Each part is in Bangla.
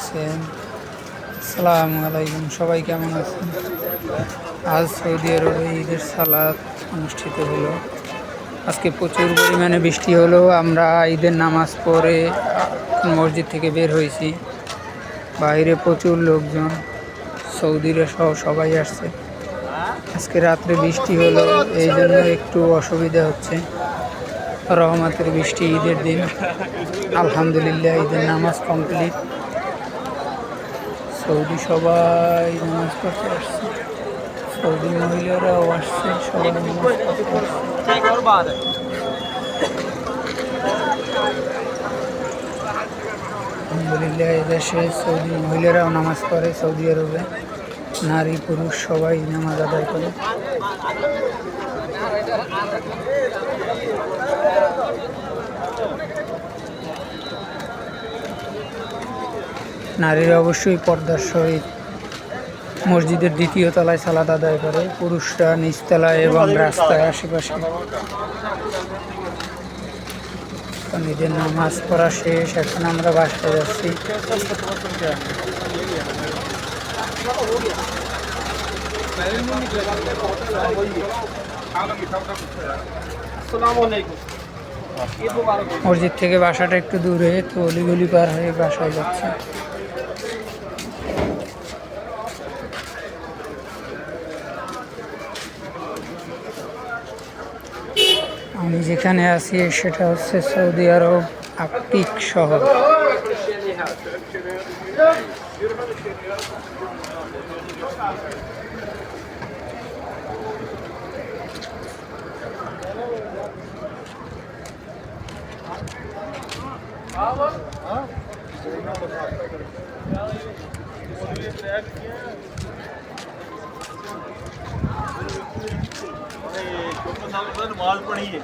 আছেন? আসসালামু আলাইকুম। সবাই কেমন আছেন? আজ সৌদি আরবে ঈদের সালাত অনুষ্ঠিত হলো। আজকে প্রচুর পরিমাণে বৃষ্টি হলো। আমরা ঈদের নামাজ পড়ে মসজিদ থেকে বের হয়েছি। বাইরে প্রচুর লোকজন, সৌদিরা সহ সবাই আসছে। আজকে রাত্রে বৃষ্টি হলো, এই জন্য একটু অসুবিধা হচ্ছে। রহমতের বৃষ্টি ঈদের দিন। আলহামদুলিল্লাহ ঈদের নামাজ কমপ্লিট। সৌদি সবাই নামাজ পড়তে আসছে, সৌদি মহিলারাও আসছে, সবাই নামাজ পড়তে আসছে। আলহামদুলিল্লাহ এদেশে সৌদি মহিলারাও নামাজ পড়ে। সৌদি আরবে নারী পুরুষ সবাই নামাজ আদায় করে। নারীরা অবশ্যই পর্দার সহিত মসজিদের দ্বিতীয় তলায় সালাত আদায় করে, পুরুষরা নিচতলায় এবং রাস্তায় আশেপাশে। ঈদের নামাজ পড়া শেষ, এখন আমরা বাসায় যাচ্ছি। মসজিদ থেকে বাসাটা একটু দূরে, তো অলিগলি পার হয়ে বাসায় যাচ্ছে। আমি যেখানে আছি সেটা হচ্ছে সৌদি আরব আকিক শহর। माल पड़ी है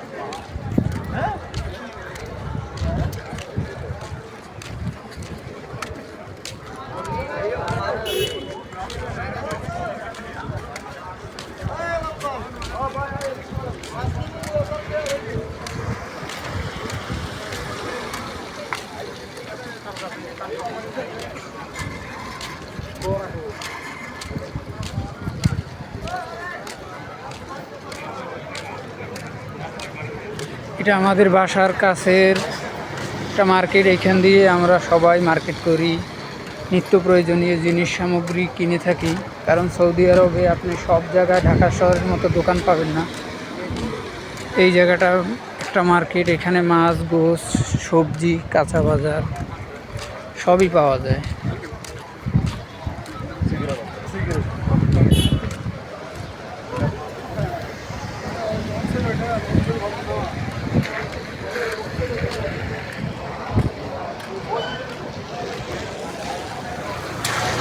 এটা আমাদের বাসার কাছের একটা মার্কেট। এখান দিয়ে আমরা সবাই মার্কেট করি, নিত্য প্রয়োজনীয় জিনিস সামগ্রী কিনে থাকি। কারণ সৌদি আরবে আপনি সব জায়গায় ঢাকা শহরের মতো দোকান পাবেন না। এই জায়গাটা একটা মার্কেট, এখানে মাছ, গোশ, সবজি, কাঁচা বাজার সবই পাওয়া যায়।